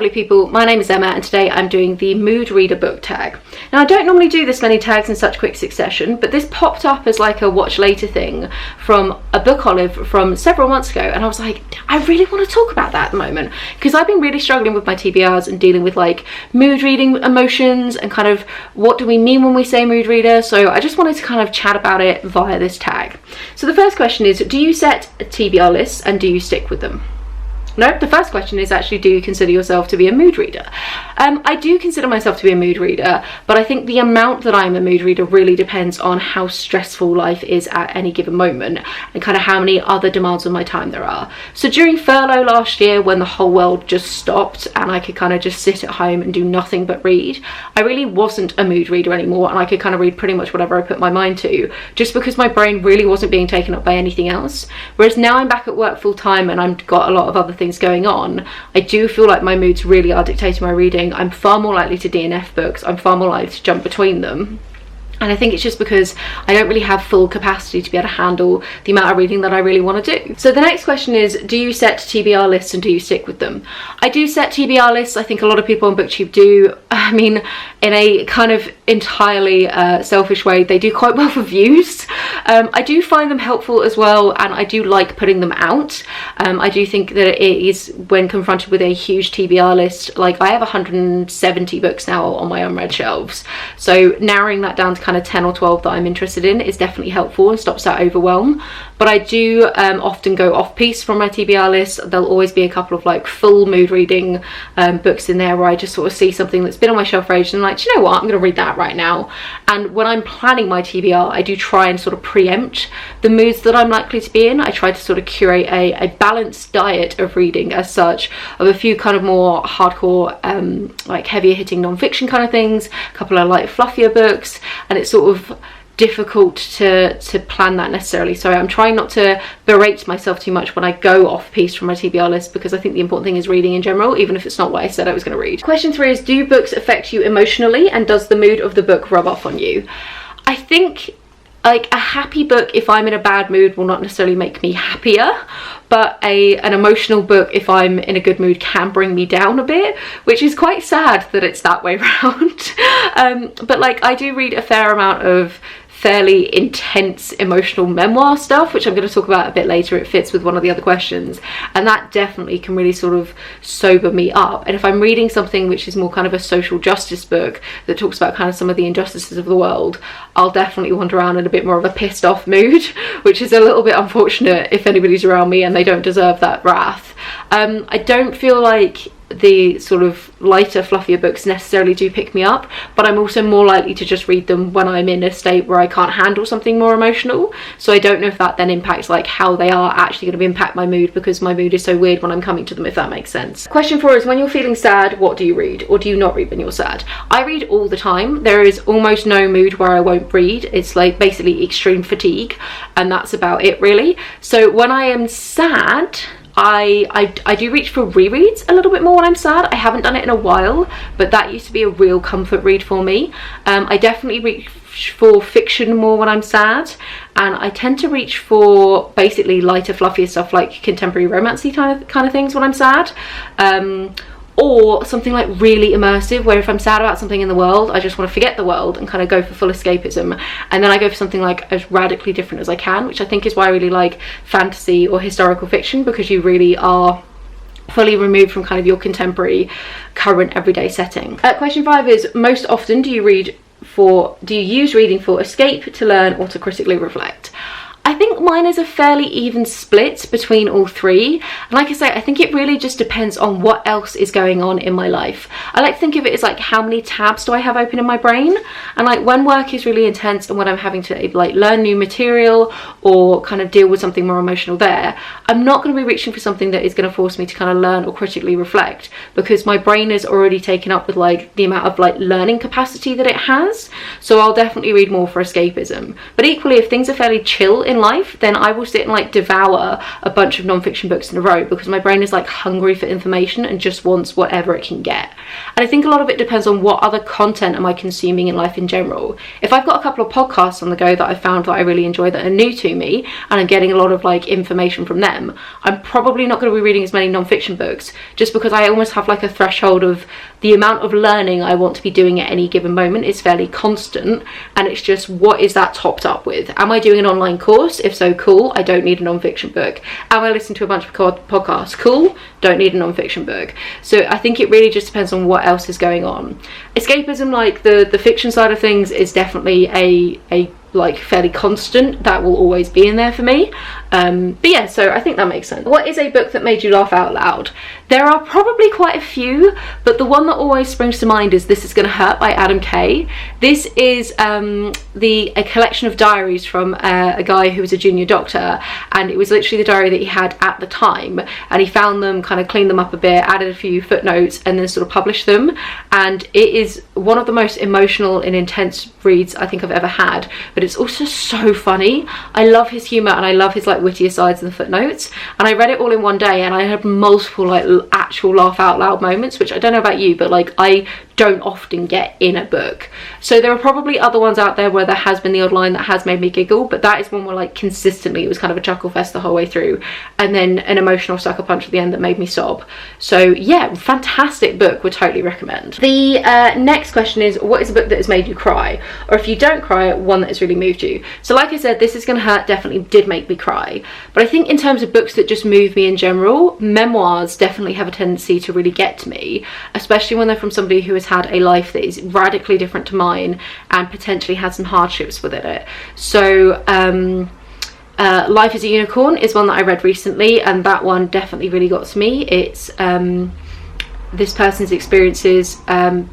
lovely people, my name is Emma and today I'm doing the mood reader book tag. Now I don't normally do this many tags in such quick succession, but this popped up as like a watch later thing from a book olive from several months ago, and I was like, I really want to talk about that at the moment because I've been really struggling with my TBRs and dealing with like mood reading emotions and kind of what do we mean when we say mood reader. So I just wanted to kind of chat about it via this tag. So the first question is, do you set TBR lists and do you stick with them? No, the first question is actually, do you consider yourself to be a mood reader? I do consider myself to be a mood reader, but I think the amount that I'm a mood reader really depends on how stressful life is at any given moment and kind of how many other demands on my time there are. So during furlough last year, when the whole world just stopped and I could kind of just sit at home and do nothing but read, I really wasn't a mood reader anymore, and I could kind of read pretty much whatever I put my mind to, just because my brain really wasn't being taken up by anything else. Whereas now I'm back at work full time and I've got a lot of other things going on, I do feel like my moods really are dictating my reading. I'm far more likely to DNF books, I'm far more likely to jump between them. And I think it's just because I don't really have full capacity to be able to handle the amount of reading that I really want to do. So the next question is, do you set TBR lists and do you stick with them? I do set TBR lists. I think a lot of people on BookTube do. I mean, in a kind of entirely selfish way, they do quite well for views. I do find them helpful as well, and I do like putting them out. I do think that it is, when confronted with a huge TBR list, like I have 170 books now on my unread shelves. So narrowing that down to kind of 10 or 12 that I'm interested in is definitely helpful and stops that overwhelm. But I do often go off piece from my TBR list. There'll always be a couple of like full mood reading books in there where I just sort of see something that's been on my shelf for ages and I'm like, do you know what, I'm going to read that right now. And when I'm planning my TBR, I do try and sort of preempt the moods that I'm likely to be in. I try to sort of curate a balanced diet of reading as such, of a few kind of more hardcore like heavier hitting non-fiction kind of things, a couple of like fluffier books, and it's sort of difficult to plan that necessarily. So I'm trying not to berate myself too much when I go off piece from my TBR list, because I think the important thing is reading in general, even if it's not what I said I was going to read. Question 3 is, do books affect you emotionally and does the mood of the book rub off on you? I think like a happy book, if I'm in a bad mood, will not necessarily make me happier, but an emotional book, if I'm in a good mood, can bring me down a bit, which is quite sad that it's that way around. But like I do read a fair amount of fairly intense emotional memoir stuff, which I'm going to talk about a bit later. It fits with one of the other questions, and that definitely can really sort of sober me up. And if I'm reading something which is more kind of a social justice book that talks about kind of some of the injustices of the world, I'll definitely wander around in a bit more of a pissed off mood, which is a little bit unfortunate if anybody's around me and they don't deserve that wrath. I don't feel like the sort of lighter, fluffier books necessarily do pick me up, but I'm also more likely to just read them when I'm in a state where I can't handle something more emotional. So I don't know if that then impacts like how they are actually going to impact my mood, because my mood is so weird when I'm coming to them, if that makes sense. Question 4 is, when you're feeling sad, what do you read, or do you not read when you're sad? I read all the time. There is almost no mood where I won't read. It's like basically extreme fatigue, and that's about it really. So when I am sad, I do reach for rereads a little bit more when I'm sad. I haven't done it in a while, but that used to be a real comfort read for me. I definitely reach for fiction more when I'm sad, and I tend to reach for basically lighter, fluffier stuff like contemporary romancy kind of things when I'm sad. Or something like really immersive, where if I'm sad about something in the world, I just want to forget the world and kind of go for full escapism. And then I go for something like as radically different as I can, which I think is why I really like fantasy or historical fiction, because you really are fully removed from kind of your contemporary, current, everyday setting. Question 5 is, most often do you use reading for escape, to learn, or to critically reflect? I think mine is a fairly even split between all three, and like I say, I think it really just depends on what else is going on in my life. I like to think of it as like, how many tabs do I have open in my brain, and like when work is really intense and when I'm having to like learn new material or kind of deal with something more emotional there, I'm not going to be reaching for something that is going to force me to kind of learn or critically reflect, because my brain is already taken up with like the amount of like learning capacity that it has. So I'll definitely read more for escapism. But equally, if things are fairly chill in life, then I will sit and like devour a bunch of non-fiction books in a row, because my brain is like hungry for information and just wants whatever it can get. And I think a lot of it depends on what other content am I consuming in life in general. If I've got a couple of podcasts on the go that I found that I really enjoy that are new to me, and I'm getting a lot of like information from them, I'm probably not going to be reading as many non-fiction books, just because I almost have like a threshold of the amount of learning I want to be doing at any given moment is fairly constant, and it's just, what is that topped up with? Am I doing an online course? If so, cool, I don't need a non-fiction book. Am I listening to a bunch of podcasts? Cool, don't need a non-fiction book. So I think it really just depends on what else is going on. Escapism, like the fiction side of things, is definitely a like fairly constant, that will always be in there for me. But yeah, so I think that makes sense. What is a book that made you laugh out loud? There are probably quite a few, but the one that always springs to mind is This Is Gonna Hurt by Adam Kay. This is a collection of diaries from a guy who was a junior doctor, and it was literally the diary that he had at the time, and he found them, kind of cleaned them up a bit, added a few footnotes, and then sort of published them. And it is one of the most emotional and intense reads I think I've ever had, but it's also so funny. I love his humour, and I love his like witty asides and the footnotes, and I read it all in one day, and I had multiple like actual laugh out loud moments, which I don't know about you, but like I don't often get in a book. So there are probably other ones out there where there has been the odd line that has made me giggle, but that is one where like consistently it was kind of a chuckle fest the whole way through, and then an emotional sucker punch at the end that made me sob. So yeah, fantastic book, would totally recommend. The next question is, what is a book that has made you cry? Or if you don't cry, one that has really moved you. So like I said, This Is Gonna Hurt definitely did make me cry, but I think in terms of books that just move me in general, memoirs definitely have a tendency to really get to me, especially when they're from somebody who has had a life that is radically different to mine and potentially had some hardships within it. So Life is a Unicorn is one that I read recently, and that one definitely really got to me. It's this person's experiences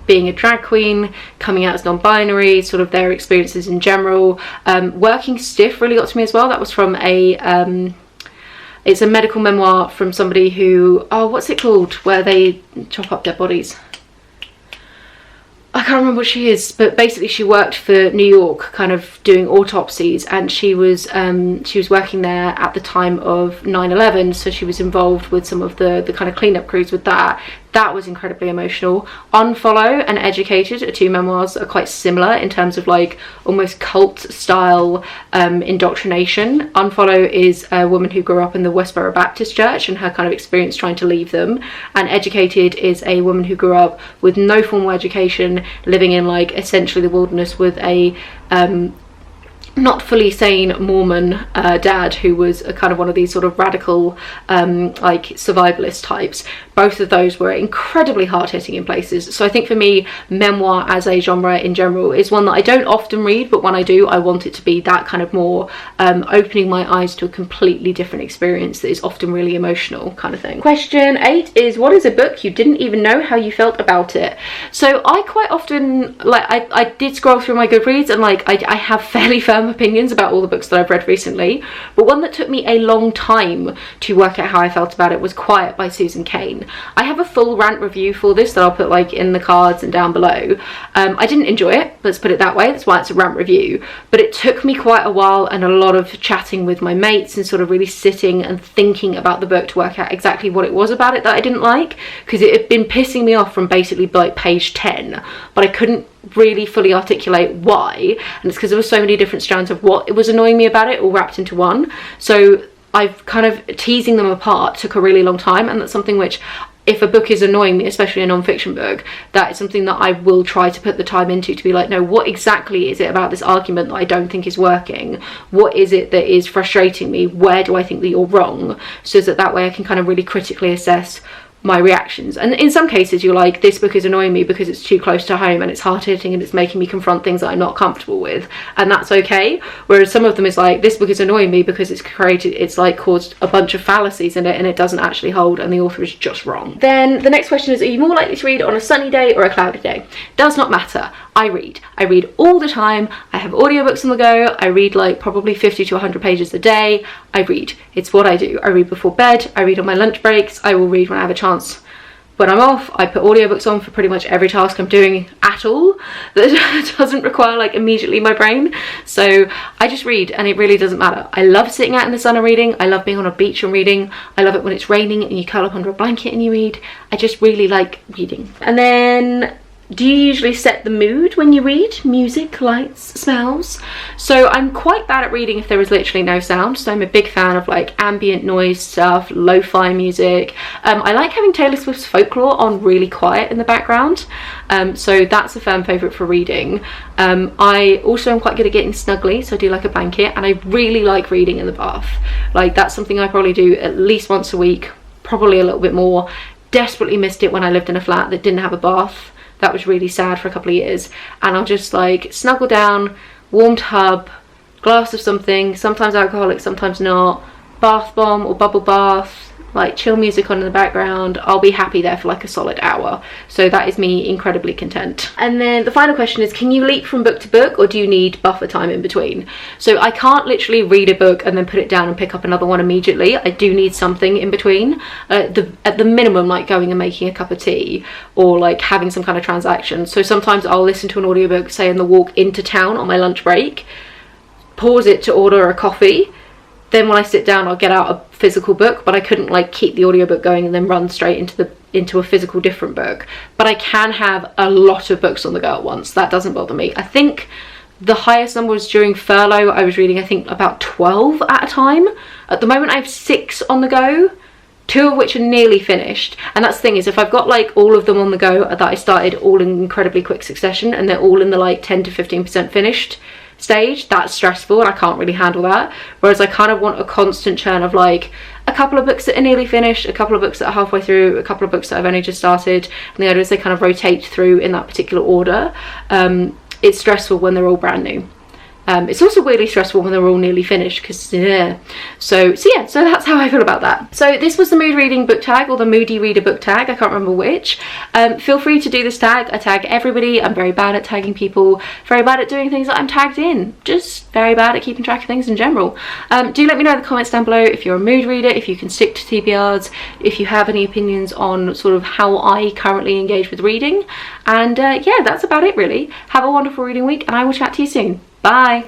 being a drag queen, coming out as non-binary, sort of their experiences in general. Working Stiff really got to me as well. That was from it's a medical memoir from somebody who, what's it called, where they chop up dead bodies? I can't remember what she is, but basically she worked for New York, kind of doing autopsies, and she was working there at the time of 9/11, so she was involved with some of the kind of cleanup crews with that. That was incredibly emotional. Unfollow and Educated are two memoirs that are quite similar in terms of like almost cult style indoctrination. Unfollow is a woman who grew up in the Westboro Baptist Church and her kind of experience trying to leave them, and Educated is a woman who grew up with no formal education, living in like essentially the wilderness with a not fully sane Mormon dad who was a kind of one of these sort of radical like survivalist types. Both of those were incredibly hard-hitting in places. So I think for me, memoir as a genre in general is one that I don't often read, but when I do, I want it to be that kind of more opening my eyes to a completely different experience that is often really emotional kind of thing. Question 8 is, what is a book you didn't even know how you felt about it? So I quite often, like I did scroll through my Goodreads, and like I have fairly firm opinions about all the books that I've read recently, but one that took me a long time to work out how I felt about it was Quiet by Susan Cain. I have a full rant review for this that I'll put like in the cards and down below. I didn't enjoy it, let's put it that way, that's why it's a rant review, but it took me quite a while and a lot of chatting with my mates and sort of really sitting and thinking about the book to work out exactly what it was about it that I didn't like, because it had been pissing me off from basically like page 10, but I couldn't really fully articulate why, and it's because there were so many different strands of what it was annoying me about it all wrapped into one. So I've kind of teasing them apart took a really long time, and that's something which, if a book is annoying me, especially a non-fiction book, that is something that I will try to put the time into to be like, no, what exactly is it about this argument that I don't think is working? What is it that is frustrating me? Where do I think that you're wrong? So that way I can kind of really critically assess my reactions. And in some cases you're like, this book is annoying me because it's too close to home and it's hard-hitting and it's making me confront things that I'm not comfortable with, and that's okay. Whereas some of them is like, this book is annoying me because it's like caused a bunch of fallacies in it and it doesn't actually hold and the author is just wrong. Then the next question is, are you more likely to read on a sunny day or a cloudy day? Does not matter. I read all the time. I have audiobooks on the go. I read like probably 50 to 100 pages a day. I read. It's what I do. I read before bed. I read on my lunch breaks. I will read when I have a chance when I'm off, I put audiobooks on for pretty much every task I'm doing at all that doesn't require like immediately my brain. So I just read, and it really doesn't matter. I love sitting out in the sun and reading. I love being on a beach and reading. I love it when it's raining and you curl up under a blanket and you read. I just really like reading. And then, do you usually set the mood when you read? Music, lights, smells? So I'm quite bad at reading if there is literally no sound. So I'm a big fan of like ambient noise stuff, lo-fi music. I like having Taylor Swift's Folklore on really quiet in the background. So that's a firm favourite for reading. I also am quite good at getting snuggly, so I do like a blanket, and I really like reading in the bath. Like that's something I probably do at least once a week, probably a little bit more. Desperately missed it when I lived in a flat that didn't have a bath. That was really sad for a couple of years, and I'll just like snuggle down, warm tub, glass of something, sometimes alcoholic, sometimes not, bath bomb or bubble bath, like chill music on in the background. I'll be happy there for like a solid hour. So that is me incredibly content. And then the final question is, can you leap from book to book, or do you need buffer time in between? So I can't literally read a book and then put it down and pick up another one immediately. I do need something in between, at the minimum, like going and making a cup of tea or like having some kind of transaction. So sometimes I'll listen to an audiobook, say on the walk into town on my lunch break, pause it to order a coffee. Then when I sit down, I'll get out a physical book, but I couldn't like keep the audiobook going and then run straight into a physical different book. But I can have a lot of books on the go at once. That doesn't bother me. I think the highest number was during furlough. I was reading, I think, about 12 at a time. At the moment, I have 6 on the go, 2 of which are nearly finished. And that's the thing, is if I've got like all of them on the go that I started all in incredibly quick succession and they're all in the like 10 to 15% finished stage, that's stressful and I can't really handle that. Whereas I kind of want a constant churn of like a couple of books that are nearly finished, a couple of books that are halfway through, a couple of books that I've only just started, and the idea is they kind of rotate through in that particular order. It's stressful when they're all brand new. It's also weirdly stressful when they're all nearly finished, because yeah. So that's how I feel about that. So this was the mood reading book tag, or the Moody reader book tag, I can't remember which. Feel free to do this tag. I tag everybody. I'm very bad at tagging people, very bad at doing things that I'm tagged in, just very bad at keeping track of things in general. Do let me know in the comments down below if you're a mood reader, if you can stick to TBRs, if you have any opinions on sort of how I currently engage with reading. And yeah, that's about it really. Have a wonderful reading week, and I will chat to you soon. Bye.